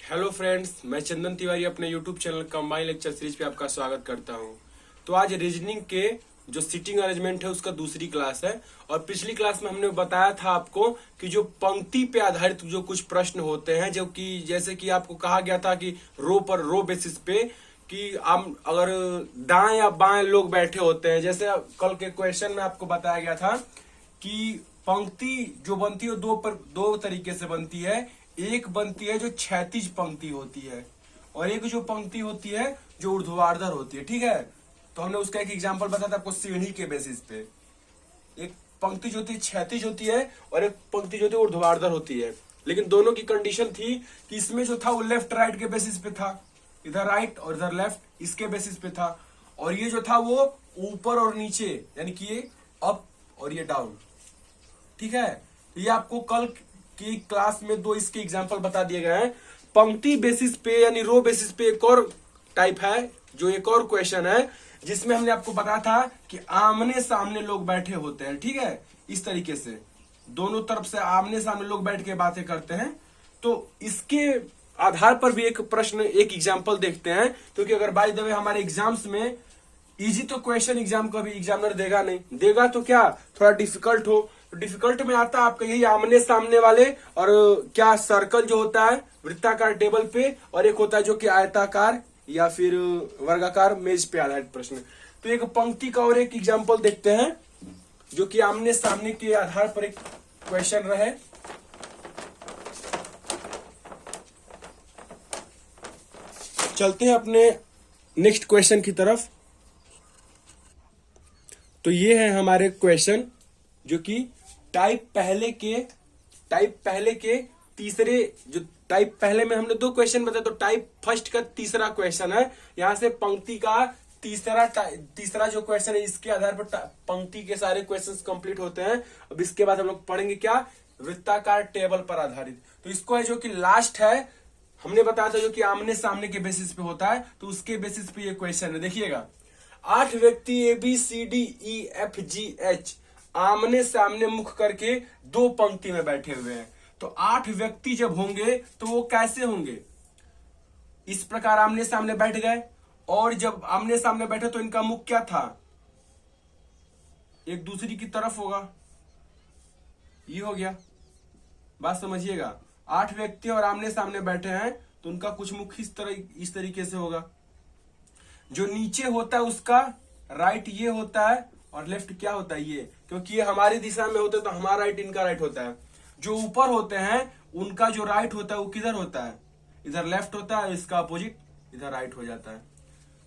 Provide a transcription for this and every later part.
Hello friends, मैं चंदन तिवारी अपने YouTube channel combine lecture series पे आपका स्वागत करता हूं। तो आज रीजनिंग के जो सीटिंग अरेंजमेंट है उसका दूसरी क्लास है। और पिछली क्लास में हमने बताया था आपको कि जो पंक्ति पे आधारित जो कुछ प्रश्न होते हैं, जो कि जैसे कि आपको कहा गया था कि रो बेसिस पे कि आप अगर दाएं या बाएं लोग बैठे होते हैं, जैसे कल के क्वेश्चन में आपको बताया गया था कि पंक्ति जो बनती है दो तरीके से बनती है। एक बनती है जो क्षैतिज पंक्ति होती है और एक जो पंक्ति होती है जो ऊर्ध्वाधर होती है। ठीक है, तो हमने उसका एक एग्जांपल बताया था आपको सीढ़ी के बेसिस पे। एक पंक्ति जो होती है क्षैतिज होती है और एक पंक्ति जो होती है ऊर्ध्वाधर होती है, लेकिन दोनों की कंडीशन थी कि इसमें जो था वो लेफ्ट राइट के बेसिस पे था, इधर राइट और इधर लेफ्ट इसके बेसिस पे था। और ये जो था वो ऊपर और नीचे, यानी कि ये अप और ये डाउन। ठीक है, तो ये आपको कल की क्लास में दो इसके एग्जांपल बता दिए गए हैं। पंक्ति बेसिस पे यानी रो बेसिस पे एक और टाइप है, जो एक और क्वेश्चन है जिसमें हमने आपको बताया था कि आमने सामने लोग बैठे होते हैं। ठीक है, इस तरीके से दोनों तरफ से आमने सामने लोग बैठ के बातें करते हैं। तो इसके आधार पर भी एक प्रश्न, एक एग्जाम्पल देखते हैं, क्योंकि अगर बाय द वे हमारे एग्जाम्स में इजी तो क्वेश्चन एग्जाम कभी एग्जामिनर देगा नहीं, देगा तो क्या थोड़ा डिफिकल्ट हो। तो डिफिकल्ट में आता है आपका यही आमने सामने वाले, और क्या सर्कल जो होता है वृत्ताकार टेबल पे, और एक होता है जो कि आयताकार या फिर वर्गाकार मेज पे आधारित प्रश्न। तो एक पंक्ति का और एक एग्जाम्पल देखते हैं जो कि आमने सामने के आधार पर एक क्वेश्चन रहे। चलते हैं अपने नेक्स्ट क्वेश्चन की तरफ। तो ये है हमारे क्वेश्चन जो कि टाइप पहले के तीसरे, जो टाइप पहले में हमने दो क्वेश्चन बताए, तो टाइप फर्स्ट का तीसरा क्वेश्चन है। यहां से पंक्ति का तीसरा जो क्वेश्चन है, इसके आधार पर पंक्ति के सारे क्वेश्चंस कंप्लीट होते हैं। अब इसके बाद हम लोग पढ़ेंगे क्या, वृत्ताकार टेबल पर आधारित। तो इसको है जो कि लास्ट है, हमने बताया था जो कि आमने सामने के बेसिस पे होता है, तो उसके बेसिस पे ये क्वेश्चन है। देखिएगा, 8 व्यक्ति ABCDEFGH आमने सामने मुख करके दो पंक्ति में बैठे हुए हैं। तो 8 व्यक्ति जब होंगे तो वो कैसे होंगे, इस प्रकार आमने सामने बैठ गए। और जब आमने सामने बैठे तो इनका मुख क्या था, एक दूसरी की तरफ होगा। ये हो गया, बात समझिएगा। 8 व्यक्ति और आमने सामने बैठे हैं तो उनका कुछ मुख इस तरीके से होगा। जो नीचे होता है उसका राइट ये होता है और लेफ्ट क्या होता है ये, क्योंकि ये हमारी दिशा में होते हैं तो हमारा राइट इनका राइट होता है। जो ऊपर होते हैं उनका जो राइट होता है वो किधर होता है, इधर लेफ्ट होता है, इसका अपोजिट इधर राइट हो जाता है।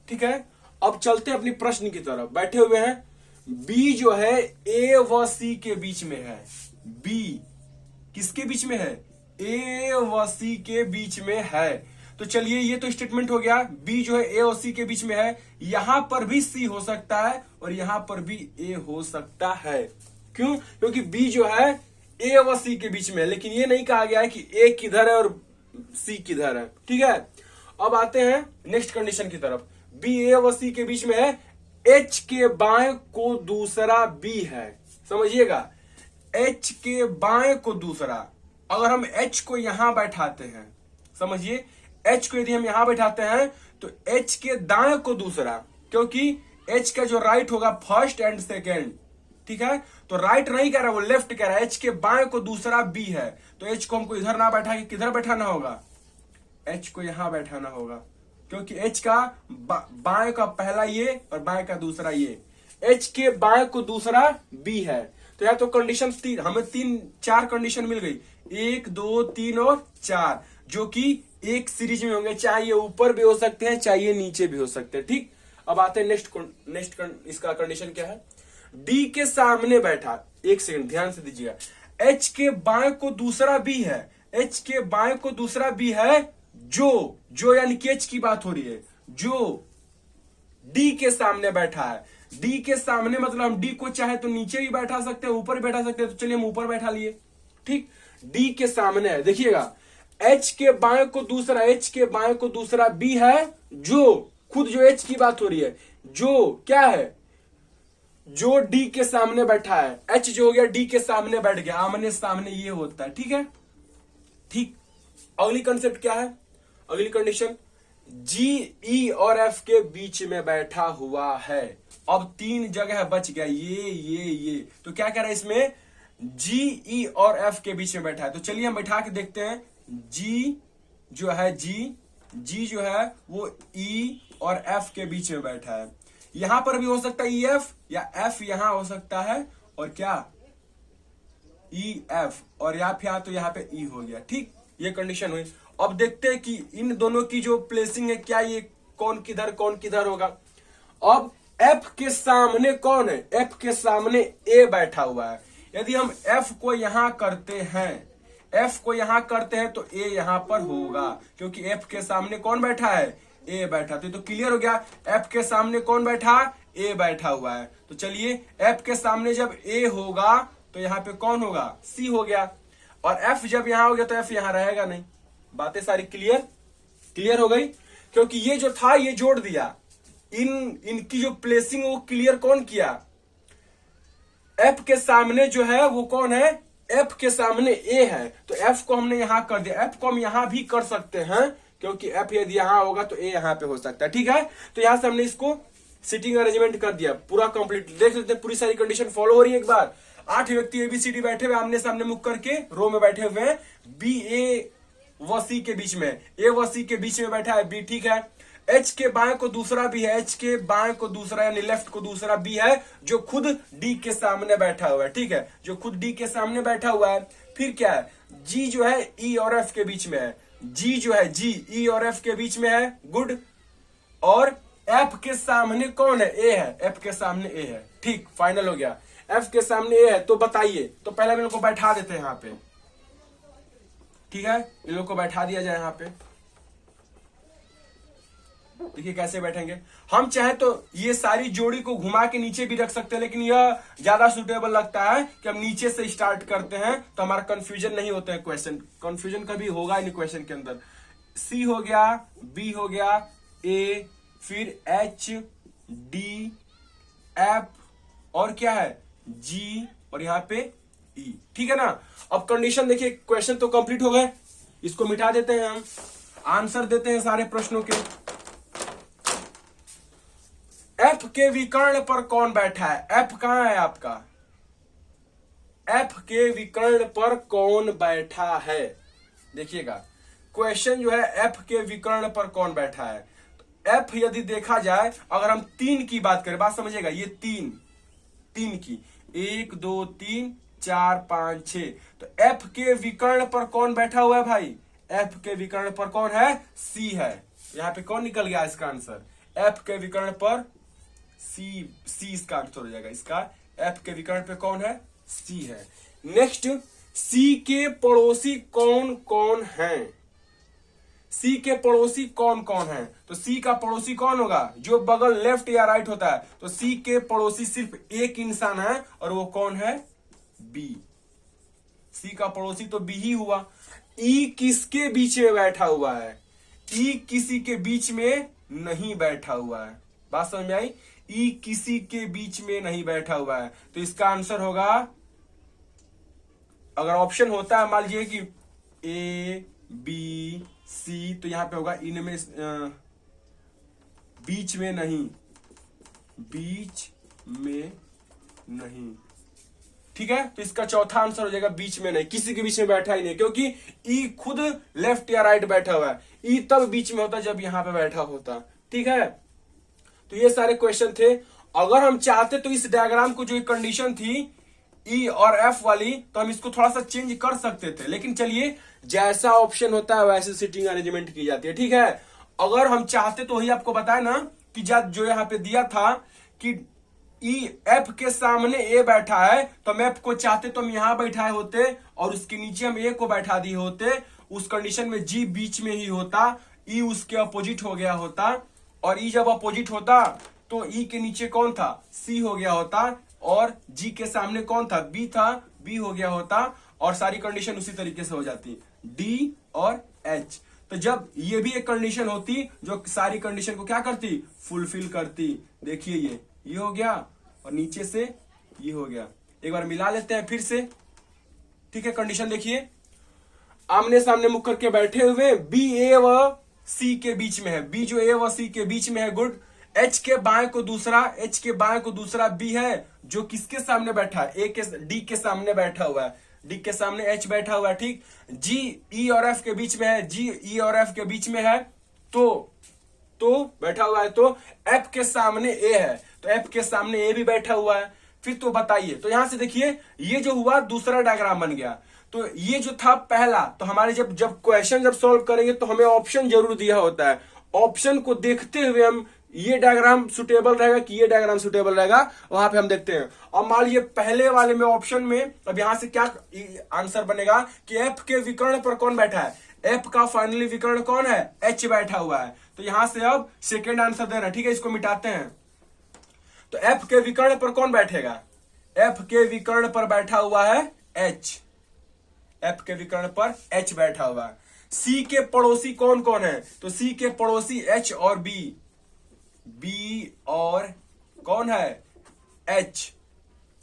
ठीक है, अब चलते हैं अपनी प्रश्न की तरफ। बैठे हुए हैं, बी जो है ए व सी के बीच में है। बी किसके बीच में है, ए व सी के बीच में है। तो चलिए, ये तो स्टेटमेंट हो गया, बी जो है ए और सी के बीच में है। यहां पर भी सी हो सकता है और यहां पर भी ए हो सकता है। क्यों, क्योंकि बी जो है ए और सी के बीच में है, लेकिन ये नहीं कहा गया है कि ए किधर है और सी किधर है। ठीक है, अब आते हैं नेक्स्ट कंडीशन की तरफ। बी ए और सी के बीच में है, एच के बाएं को दूसरा बी है। समझिएगा, एच के बाएं को दूसरा, अगर हम एच को यहां बैठाते हैं, समझिए, एच को यदि हम यहां बैठाते हैं तो एच के दाएं को दूसरा, क्योंकि एच का जो राइट होगा फर्स्ट एंड सेकेंड। ठीक है, तो राइट नहीं कह रहा, वो लेफ्ट कह रहा है। एच के बाएं को दूसरा बी है, तो एच को हमको इधर ना बैठा के किधर बैठाना होगा, एच को यहां बैठाना होगा, क्योंकि एच का बाएं का पहला ये और बाएं का दूसरा ये। एच के बाएं को दूसरा बी है। तो यार, तो कंडीशन तीन, हमें चार कंडीशन मिल गई, 1 2 3 और 4, जो कि एक सीरीज में होंगे। चाहे ये ऊपर भी हो सकते हैं, चाहे ये नीचे भी हो सकते हैं। ठीक, अब आते हैं नेक्स्ट इसका कंडीशन क्या है। डी के सामने बैठा, एक सेकंड ध्यान से दीजिएगा, एच के बाएं को दूसरा बी है। एच के बाएं को दूसरा बी है, जो यानी कि एच की बात हो रही है, जो डी के सामने बैठा है। डी के सामने मतलब हम डी को चाहे तो नीचे भी बैठा सकते हैं, ऊपर भी बैठा सकते हैं, तो चलिए हम ऊपर बैठा लिए। ठीक, डी के सामने है। देखिएगा, एच के बाएं को दूसरा बी है, जो खुद जो एच की बात हो रही है, जो क्या है, जो डी के सामने बैठा है। एच जो हो गया डी के सामने बैठ गया, आमने सामने ये होता है। ठीक है, ठीक, अगली कंसेप्ट क्या है, अगली कंडीशन, जी ई और एफ के बीच में बैठा हुआ है। अब 3 जगह बच गया, ये तो क्या कह रहा है इसमें, जी ई और एफ के बीच में बैठा है। तो चलिए हम बैठा के देखते हैं। जी जो है जी जो है वो ई और एफ के बीच में बैठा है। यहां पर भी हो सकता है ई एफ, या एफ यहां हो सकता है और क्या ई एफ, और या तो यहाँ पे ई हो गया। ठीक, ये कंडीशन हुई। अब देखते हैं कि इन दोनों की जो प्लेसिंग है, क्या ये कौन किधर होगा। अब एफ के सामने कौन है, एफ के सामने ए बैठा हुआ है। यदि हम एफ को यहां करते हैं तो ए यहां पर होगा, क्योंकि एफ के सामने कौन बैठा है, ए बैठा। तो क्लियर हो गया, एफ के सामने कौन बैठा, ए बैठा हुआ है। तो चलिए, एफ के सामने जब ए होगा तो यहाँ पे कौन होगा, सी हो गया। और एफ जब यहां हो गया तो एफ यहां रहेगा नहीं। बातें सारी क्लियर हो गई, क्योंकि ये जो था ये जोड़ दिया। इनकी जो प्लेसिंग वो क्लियर कौन किया, एफ के सामने जो है वो कौन है, एफ के सामने ए है। तो एफ को हमने यहां कर दिया। एफ को हम यहां भी कर सकते हैं, क्योंकि एफ यदि यहां होगा तो ए यहां पे हो सकता है। ठीक है, तो यहां से हमने इसको सिटिंग अरेंजमेंट कर दिया पूरा कंप्लीट। देख सकते हैं पूरी सारी कंडीशन फॉलो हो रही है। एक बार 8 व्यक्ति एबीसीडी बैठे हुए आमने सामने मुख करके रो में बैठे हुए हैं। बी ए व सी के बीच में, ए व सी के बीच में बैठा है बी। ठीक है, एच के बाएं को दूसरा बी है, एच के बाएं को दूसरा यानी लेफ्ट को दूसरा बी है, जो खुद डी के सामने बैठा हुआ है। ठीक है, जो खुद डी के सामने बैठा हुआ है। फिर क्या है, जी जो है ई और एफ के बीच में है। जी जो है जी ई और एफ के बीच में है, गुड। और एफ के सामने कौन है, ए है, एफ के सामने ए है। ठीक, फाइनल हो गया, एफ के सामने ए है। तो बताइए, तो पहले इन लोग को बैठा देते हैं यहाँ पे। ठीक है, इन लोग को बैठा दिया जाए यहाँ पे। देखिए कैसे बैठेंगे। हम चाहे तो ये सारी जोड़ी को घुमा के नीचे भी रख सकते हैं, लेकिन यह ज्यादा सुटेबल लगता है कि हम नीचे से स्टार्ट करते हैं, तो हमारा कंफ्यूजन नहीं होता है। कंफ्यूजन कभी होगा इन क्वेश्चन के अंदर। सी हो गया, बी हो गया, ए, फिर एच, डी, एफ, और क्या है जी, और यहां पे ई। ठीक है ना। अब कंडीशन देखिए, क्वेश्चन तो कंप्लीट हो गए। इसको मिटा देते हैं, हम आंसर देते हैं सारे प्रश्नों के। एफ के विकर्ण पर कौन बैठा है, एफ कहां है आपका, एफ के विकर्ण पर कौन बैठा है। देखिएगा क्वेश्चन जो है, एफ के विकर्ण पर कौन बैठा है। तो एफ यदि देखा जाए, अगर हम 3 की बात करें, बात समझिएगा, ये 3 की 1 2 3 4 5 6, तो एफ के विकर्ण पर कौन बैठा हुआ है भाई, एफ के विकर्ण पर कौन है, सी है। यहां पे कौन निकल गया इसका आंसर, एफ के विकर्ण पर सी इसका आंसर हो जाएगा। इसका एफ के विकर्ण पे कौन है, सी है। नेक्स्ट, सी के पड़ोसी कौन कौन हैं, सी के पड़ोसी कौन कौन है। तो सी का पड़ोसी कौन होगा, जो बगल लेफ्ट या राइट होता है। तो सी के पड़ोसी सिर्फ एक इंसान है, और वो कौन है, बी। सी का पड़ोसी तो बी ही हुआ। ई किसके बीच में बैठा हुआ है, ई किसी के बीच में नहीं बैठा हुआ है। बात समझ में आई, ई किसी के बीच में नहीं बैठा हुआ है। तो इसका आंसर होगा, अगर ऑप्शन होता है मान लीजिए कि ए बी सी, तो यहां पे होगा इनमें बीच में नहीं, बीच में नहीं। ठीक है, तो इसका चौथा आंसर हो जाएगा बीच में नहीं, किसी के बीच में बैठा ही नहीं, क्योंकि ई खुद लेफ्ट या राइट बैठा हुआ है। ई तब बीच में होता जब यहां पे बैठा होता। ठीक है, तो ये सारे क्वेश्चन थे। अगर हम चाहते तो इस डायग्राम को, जो एक कंडीशन थी ई और एफ वाली, तो हम इसको थोड़ा सा चेंज कर सकते थे, लेकिन चलिए जैसा ऑप्शन होता है वैसे सिटिंग अरेंजमेंट की जाती है। ठीक है, अगर हम चाहते तो वही आपको बताया ना कि जो यहाँ पे दिया था कि ई एफ के सामने ए बैठा है, तो हम एफ को चाहते तो हम यहां बैठाए होते, और उसके नीचे हम ए को बैठा दिए होते। उस कंडीशन में जी बीच में ही होता, ई उसके अपोजिट हो गया होता, और ई जब अपोजिट होता तो ई के नीचे कौन था, सी हो गया होता, और जी के सामने कौन था, बी था, बी हो गया होता, और सारी कंडीशन उसी तरीके से हो जाती, डी और एच। तो जब ये भी एक कंडीशन होती जो सारी कंडीशन को क्या करती, फुलफिल करती। देखिए ये हो गया, और नीचे से ये हो गया। एक बार मिला लेते हैं फिर से। ठीक है, कंडीशन देखिए, आमने सामने मुख करके बैठे हुए बी ए व सी के बीच में है, बी जो ए व सी के बीच में है, गुड। एच के बाएं को दूसरा बी है, जो किसके सामने बैठा है, ए के डी के सामने बैठा हुआ है, डी के सामने एच बैठा हुआ है, ठीक। जी ई और एफ के बीच में है, जी ई और एफ के बीच में है, तो बैठा हुआ है, तो एफ के सामने ए है, तो एफ के सामने ए भी बैठा हुआ है। फिर तो बताइए, तो यहां से देखिए ये जो हुआ दूसरा डायग्राम बन गया। तो ये जो था पहला, तो हमारे जब क्वेश्चन जब सॉल्व करेंगे तो हमें ऑप्शन जरूर दिया होता है, ऑप्शन को देखते हुए हम ये डायग्राम सुटेबल रहेगा कि ये डायग्राम सुटेबल रहेगा, वहां पे हम देखते हैं। और मान लीजिए पहले वाले में ऑप्शन में, अब यहां से क्या आंसर बनेगा कि एफ के विकर्ण पर कौन बैठा है, एफ का फाइनली विकर्ण कौन है, एच बैठा हुआ है। तो यहां से अब सेकेंड आंसर दे रहे हैं, ठीक है, इसको मिटाते हैं। तो एफ के विकर्ण पर कौन बैठेगा, एफ के विकर्ण पर बैठा हुआ है एच, एफ के विकर्ण पर एच बैठा हुआ है। सी के पड़ोसी कौन कौन है, तो सी के पड़ोसी एच और बी, बी और कौन है, एच,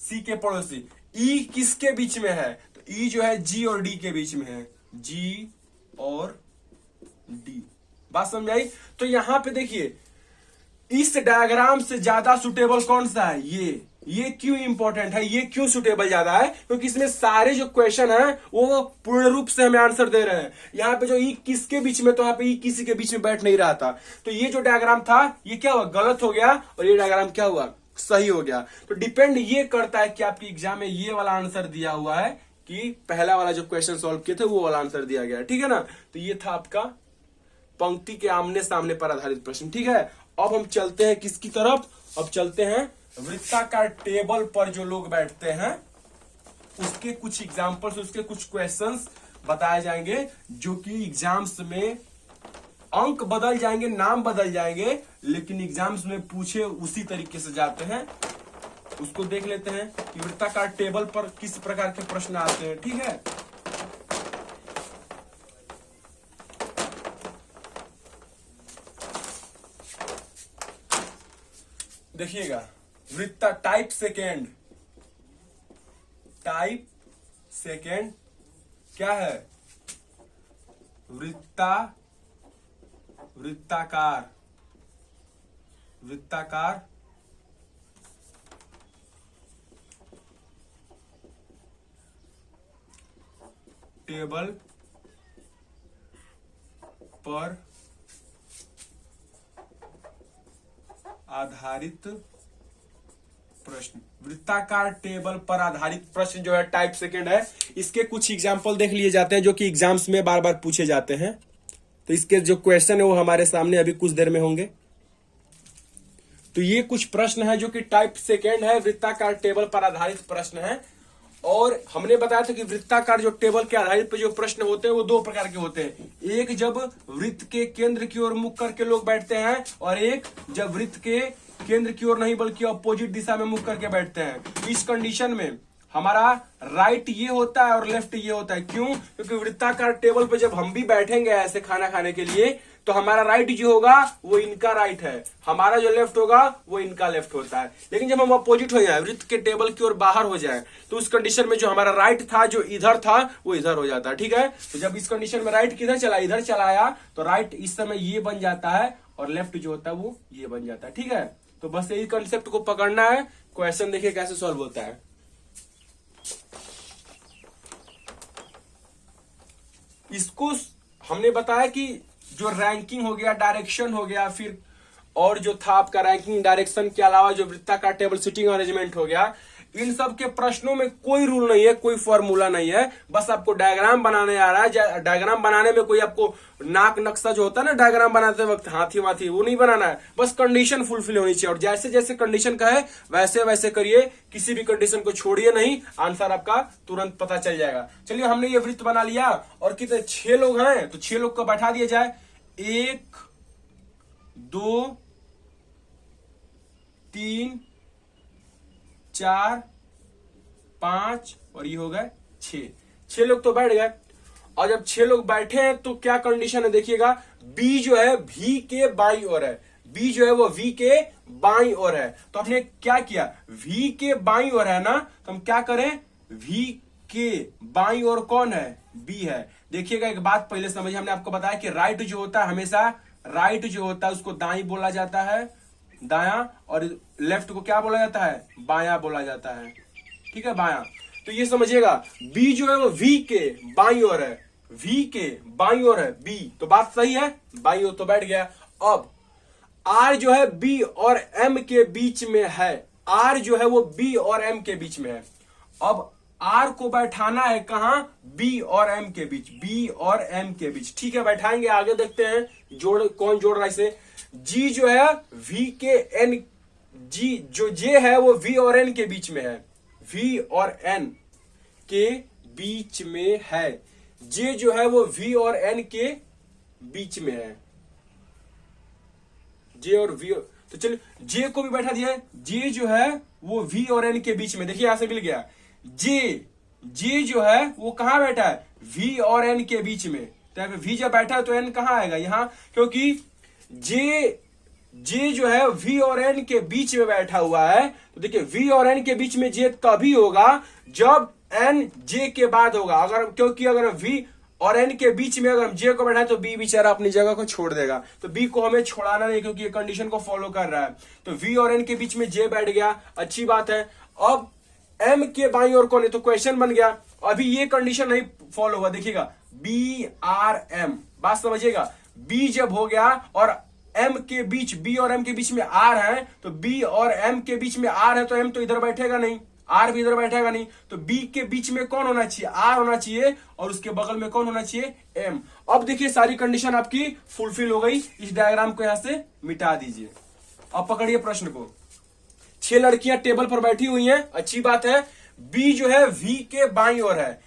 सी के पड़ोसी। ई किसके बीच में है, तो ई जो है जी और डी के बीच में है, जी और डी। बात समझ आई। तो यहां पे देखिए इस डायग्राम से ज्यादा सुटेबल कौन सा है, ये क्यों इंपॉर्टेंट है, ये क्यों सुटेबल ज्यादा है, क्योंकि इसमें सारे जो क्वेश्चन है वो पूर्ण रूप से हमें आंसर दे रहे हैं। यहाँ पे जो ई किसके बीच में, तो यहाँ पे ई किसी के बीच में बैठ नहीं रहा था, तो ये जो डायग्राम था ये क्या हुआ, गलत हो गया, और ये डायग्राम क्या हुआ, सही हो गया। तो डिपेंड ये करता है कि आपकी एग्जाम में ये वाला आंसर दिया हुआ है कि पहला वाला जो क्वेश्चन सॉल्व किए थे वो वाला आंसर दिया गया, ठीक है ना। तो ये था आपका पंक्ति के आमने सामने पर आधारित प्रश्न, ठीक है। अब हम चलते हैं किसकी तरफ, अब चलते हैं वृत्ताकार टेबल पर जो लोग बैठते हैं उसके कुछ एग्जांपल्स, उसके कुछ क्वेश्चंस बताए जाएंगे, जो कि एग्जाम्स में अंक बदल जाएंगे, नाम बदल जाएंगे, लेकिन एग्जाम्स में पूछे उसी तरीके से जाते हैं। उसको देख लेते हैं कि वृत्ताकार टेबल पर किस प्रकार के प्रश्न आते हैं, ठीक है। देखिएगा, वृत्ता टाइप सेकेंड क्या है, वृत्ताकार टेबल पर आधारित प्रश्न, वृत्ताकार टेबल पर आधारित प्रश्न जो है टाइप सेकेंड है। इसके कुछ एग्जाम्पल देख लिए जाते हैं जो कि एग्जाम्स में बार बार पूछे जाते हैं। तो इसके जो क्वेश्चन है वो हमारे सामने अभी कुछ देर में होंगे। तो ये कुछ प्रश्न है जो कि टाइप सेकेंड है, वृत्ताकार टेबल पर आधारित प्रश्न है। और हमने बताया था कि वृत्ताकार जो टेबल के आधारित पर जो प्रश्न होते हैं वो दो प्रकार के होते हैं, एक जब वृत्त के केंद्र की ओर मुख करके लोग बैठते हैं, और एक जब वृत्त के केंद्र की ओर नहीं बल्कि अपोजिट दिशा में मुख करके बैठते हैं। इस कंडीशन में हमारा राइट ये होता है और लेफ्ट ये होता है। क्यों? क्योंकि वृत्ताकार टेबल पे जब हम भी बैठेंगे ऐसे खाना खाने के लिए, तो हमारा राइट जो होगा वो इनका राइट है, हमारा जो लेफ्ट होगा वो इनका लेफ्ट होता है। लेकिन जब हम अपोजिट हो जाए, वृत्त के टेबल की ओर बाहर हो जाए, तो उस कंडीशन में जो हमारा राइट था जो इधर था वो इधर हो जाता है, ठीक है। तो जब इस कंडीशन में राइट किधर चला, इधर चला आया, तो राइट इस समय ये बन जाता है और लेफ्ट जो होता है वो ये बन जाता है, ठीक है। तो बस यही कंसेप्ट को पकड़ना है। क्वेश्चन देखिए कैसे सॉल्व होता है। इसको हमने बताया कि जो रैंकिंग हो गया, डायरेक्शन हो गया, फिर और जो था आपका रैंकिंग डायरेक्शन के अलावा जो वृत्ताकार टेबल सिटिंग अरेंजमेंट हो गया, इन सब के प्रश्नों में कोई रूल नहीं है, कोई फॉर्मूला नहीं है। बस आपको डायग्राम बनाने आ रहा है। डायग्राम बनाने में कोई आपको नाक नक्शा जो होता है ना डायग्राम बनाते वक्त, हाथी वाथी, वो नहीं बनाना है। बस कंडीशन फुलफिल होनी चाहिए, और जैसे जैसे कंडीशन का है वैसे वैसे करिए, किसी भी कंडीशन को छोड़िए नहीं, आंसर आपका तुरंत पता चल जाएगा। चलिए, हमने ये वृत्त बना लिया और कितने 6 लोग हैं, तो 6 लोग को बैठा दिया जाए। 1 2 3 4 5 और ये हो गए 6 लोग तो बैठ गए। और जब 6 लोग बैठे हैं तो क्या कंडीशन है देखिएगा, बी जो है V के बाईं ओर है, बी जो है वो V के बाईं ओर है। तो हमने क्या किया, V के बाईं ओर है ना, तो हम क्या करें, V के बाईं ओर कौन है, B है, देखिएगा एक बात पहले समझिए, हमने आपको बताया कि राइट जो होता है हमेशा, राइट जो होता है उसको दाई बोला जाता है, दायां, और लेफ्ट को क्या बोला जाता है, बायां बोला जाता है। ठीक है, बायां। तो ये समझिएगा बी जो है वो वी के बाई ओर है, वी के बाई ओर है बी, तो बात सही है, बाई ओर तो बैठ गया। अब आर जो है बी और एम के बीच में है, आर जो है वो बी और एम के बीच में है। अब आर को बैठाना है कहां, बी और एम के बीच, बी और एम के बीच। ठीक है, बैठाएंगे, आगे देखते हैं जोड़ कौन जोड़ रहा है इसे। जी जो है वी के एन, जी जो जे है वो वी और एन के बीच में है, वी और एन के बीच में है। जे जो है वो वी और एन के बीच में है, जे और वी, तो चलिए जे को भी बैठा दिया है, जे जो है वो वी और एन के बीच में, देखिए यहां से मिल गया। जे जो है वो कहां बैठा है, वी और एन के बीच में, तो यहां पे वी जब बैठा है तो एन कहां आएगा, यहां, क्योंकि जे जो है वी और एन के बीच में बैठा हुआ है। तो देखिए वी और एन के बीच में जे तभी होगा जब एन जे के बाद होगा, अगर, क्योंकि अगर वी और एन के बीच में अगर हम जे को बैठाए तो बी बेचारा अपनी जगह को छोड़ देगा, तो बी को हमें छोड़ाना नहीं क्योंकि ये कंडीशन को फॉलो कर रहा है। तो वी और एन के बीच में जे बैठ गया, अच्छी बात है। अब एम के बाई और कौन है, तो क्वेश्चन बन गया। अभी ये कंडीशन नहीं फॉलो हुआ, देखिएगा बी आर एम, बात समझिएगा, बी जब हो गया और एम के बीच, बी और एम के बीच में आर है, तो बी और एम के बीच में आर है, तो एम तो इधर बैठेगा नहीं, आर भी इधर बैठेगा नहीं, तो बी के बीच में कौन होना चाहिए, आर होना चाहिए, और उसके बगल में कौन होना चाहिए, एम। अब देखिए सारी कंडीशन आपकी फुलफिल हो गई। इस डायग्राम को यहां से मिटा दीजिए। अब पकड़िए प्रश्न को। 6 लड़कियां टेबल पर बैठी हुई हैं, अच्छी बात है। बी जो है वी के बाईं ओर है,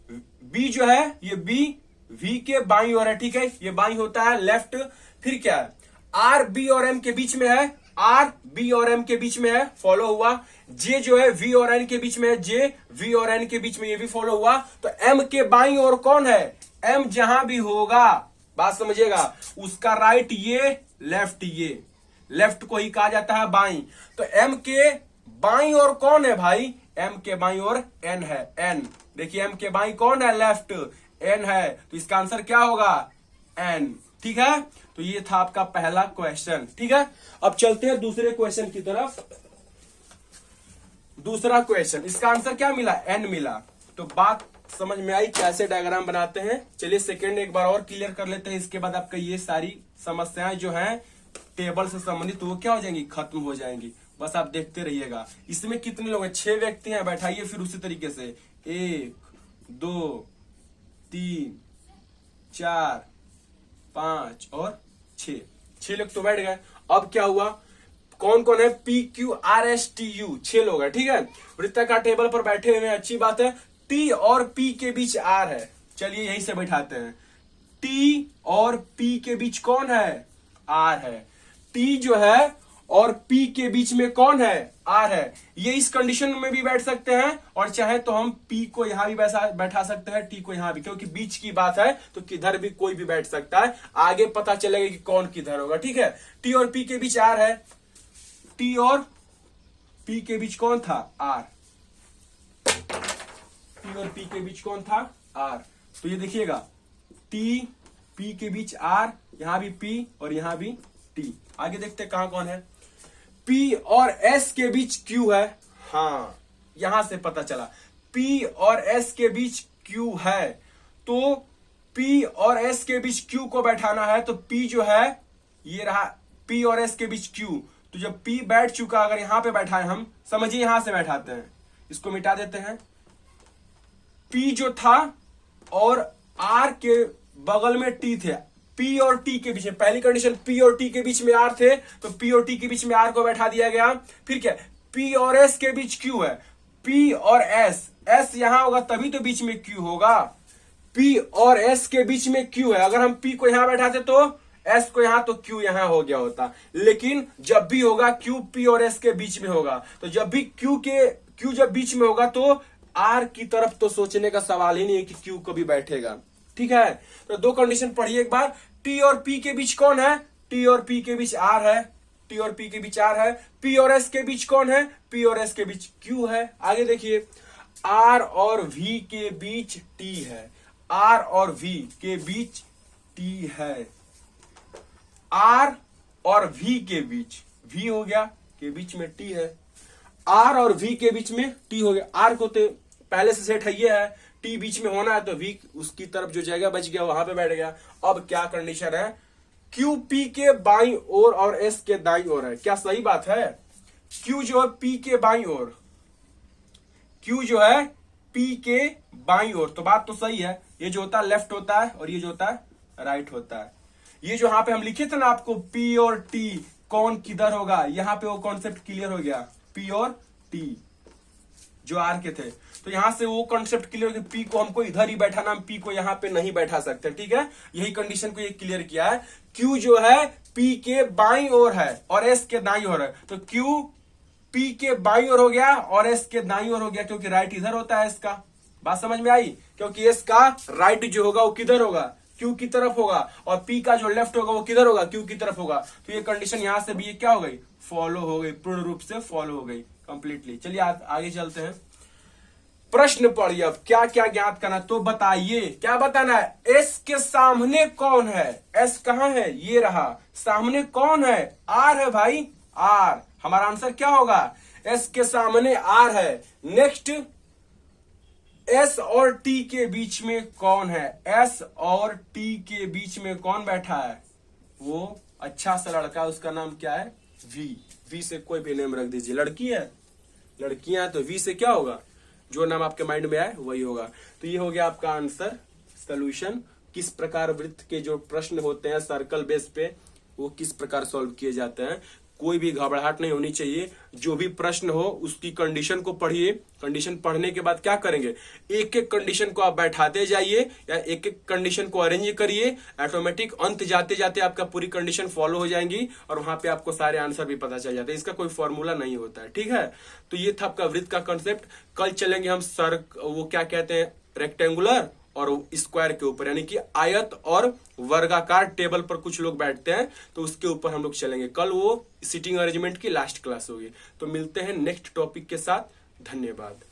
बी जो है ये बी वी के बाईं ओर है, ठीक है, ये बाईं होता है लेफ्ट। फिर क्या है, आर बी और एम के बीच में है, आर बी और एम के बीच में है, फॉलो हुआ। जे जो है वी और एन के बीच में है, जे वी और एन के बीच में, ये भी फॉलो हुआ। तो एम के बाईं ओर कौन है, एम जहां भी होगा, बात समझिएगा, उसका राइट ये, लेफ्ट ये, लेफ्ट को ही कहा जाता है बाईं। तो एम के बाईं ओर कौन है भाई, एम के बाईं ओर एन है, एन। देखिए एम के बाईं कौन है, लेफ्ट, एन है, तो इसका आंसर क्या होगा, एन। ठीक है, तो ये था आपका पहला क्वेश्चन। ठीक है, अब चलते हैं दूसरे क्वेश्चन की तरफ। दूसरा क्वेश्चन, इसका आंसर क्या मिला, एन मिला। तो बात समझ में आई कैसे डायग्राम बनाते हैं। चलिए सेकंड एक बार और क्लियर कर लेते हैं, इसके बाद आपका ये सारी समस्याएं जो हैं टेबल से संबंधित वो क्या हो जाएंगी, खत्म हो जाएंगी। बस आप देखते रहिएगा। इसमें कितने लोग हैं, 6 व्यक्ति हैं, बैठाइए फिर उसी तरीके से 1 2 3 4 5 और 6 लोग तो बैठ गए। अब क्या हुआ, कौन कौन है, P Q R S T U, 6 लोग हैं, ठीक है, वृत्ताकार टेबल पर बैठे हुए हैं, अच्छी बात है। टी और पी के बीच आर है, चलिए यहीं से बैठाते हैं। टी और पी के बीच कौन है, आर है। टी जो है और पी के बीच में कौन है, आर है। ये इस कंडीशन में भी बैठ सकते हैं, और चाहे तो हम पी को यहां भी बैठा सकते हैं, टी को यहां भी, क्योंकि बीच की बात है तो किधर भी कोई भी बैठ सकता है, आगे पता चलेगा कि कौन किधर होगा। ठीक है, टी और पी के बीच आर है, टी और पी के बीच कौन था, आर, टी और पी के बीच कौन था, आर। तो ये देखिएगा टी पी के बीच आर, यहां भी पी और यहां भी टी। आगे देखते हैं कहां कौन है, पी और एस के बीच क्यू है, हाँ यहां से पता चला, पी और एस के बीच क्यू है, तो पी और एस के बीच क्यू को बैठाना है। तो पी जो है ये रहा, पी और एस के बीच क्यू, तो जब पी बैठ चुका, अगर यहां पे बैठा है, हम समझिए यहां से बैठाते हैं, इसको मिटा देते हैं। पी जो था और आर के बगल में टी थे, पी और टी के बीच में, पहली कंडीशन पी और टी के बीच में आर थे, तो पी और टी के बीच में आर को बैठा दिया गया। फिर क्या, पी और एस के बीच क्यू है, पी और एस, एस यहां होगा तभी तो बीच में क्यू होगा, पी और एस के बीच में क्यू है। अगर हम पी को यहां बैठाते तो एस को यहां, तो क्यू यहां हो गया होता, लेकिन जब भी होगा क्यू पी और एस के बीच में होगा, तो जब भी क्यू जब बीच में होगा तो आर की तरफ तो सोचने का सवाल ही नहीं है कि क्यू को भी बैठेगा। ठीक है, तो 2 कंडीशन पढ़िए एक बार। टी और पी के बीच कौन है, टी और पी के बीच आर है, टी और पी के बीच आर है। पी और एस के बीच कौन है, पी और एस के बीच क्यू है। आगे देखिए, आर और वी के बीच टी है, आर और वी के बीच टी है। आर और वी के बीच, वी हो गया के बीच में टी है, आर और वी के बीच में टी हो गया। आर को तो पहले से सेट है ये है, टी बीच में होना है तो वी उसकी तरफ जो जगह बच गया वहां पे बैठ गया। अब क्या कंडीशन है, क्यू पी के बाईं ओर और एस के दाईं ओर है। क्या सही बात है? क्यू जो है पी के बाईं ओर, क्यू जो है पी के बाईं ओर, तो बात तो सही है। ये जो होता है लेफ्ट होता है और ये जो होता है राइट होता है। ये जो यहां पे हम लिखे थे ना आपको पी और टी कौन किधर होगा, यहां पे वो कॉन्सेप्ट क्लियर हो गया। पी और टी जो आर के थे, तो यहां से वो कॉन्सेप्ट क्लियर हो गया। पी को हमको इधर ही बैठाना, हम पी को यहां पे नहीं बैठा सकते, ठीक है। यही कंडीशन को ये क्लियर किया है। क्यू जो है पी के बाईं ओर है और एस के दाईं ओर है, तो क्यू पी के बाईं ओर हो गया और एस के दाईं ओर हो गया, क्योंकि राइट इधर होता है इसका। बात समझ में आई? क्योंकि एस का राइट जो होगा वो किधर होगा, क्यू की तरफ होगा, और पी का जो लेफ्ट होगा वो किधर होगा, क्यू की तरफ होगा। तो ये कंडीशन यहां से भी ये क्या हो गई, फॉलो हो गई, पूर्ण रूप से फॉलो हो गई कंप्लीटली। चलिए आगे चलते हैं। प्रश्न पढ़िए अब, क्या क्या ज्ञात करना, तो बताइए क्या बताना है। एस के सामने कौन है, एस कहां है, ये रहा, सामने कौन है, आर है भाई, आर। हमारा आंसर क्या होगा, एस के सामने आर है। नेक्स्ट, एस और टी के बीच में कौन है, एस और टी के बीच में कौन बैठा है, वो अच्छा सा लड़का, उसका नाम क्या है, वी। वी से कोई भी नेम रख दीजिए, लड़की है, लड़कियां तो वी से क्या होगा, जो नाम आपके माइंड में आए वही होगा। तो ये हो गया आपका आंसर, सोल्यूशन। किस प्रकार वृत्त के जो प्रश्न होते हैं सर्कल बेस पे, वो किस प्रकार सॉल्व किए जाते हैं। कोई भी घबराहट नहीं होनी चाहिए। जो भी प्रश्न हो उसकी कंडीशन को पढ़िए। कंडीशन पढ़ने के बाद क्या करेंगे, एक एक कंडीशन को आप बैठाते जाइए या एक एक कंडीशन को अरेंज करिए। ऑटोमेटिक अंत जाते जाते आपका पूरी कंडीशन फॉलो हो जाएंगी और वहां पे आपको सारे आंसर भी पता चल जाते हैं। इसका कोई फॉर्मूला नहीं होता है, ठीक है। तो ये था आपका वृत्त का कंसेप्ट। कल चलेंगे हम वो क्या कहते हैं, रेक्टेंगुलर और स्क्वायर के ऊपर, यानी कि आयत और वर्गाकार टेबल पर कुछ लोग बैठते हैं, तो उसके ऊपर हम लोग चलेंगे। कल वो सीटिंग अरेंजमेंट की लास्ट क्लास होगी। तो मिलते हैं नेक्स्ट टॉपिक के साथ। धन्यवाद।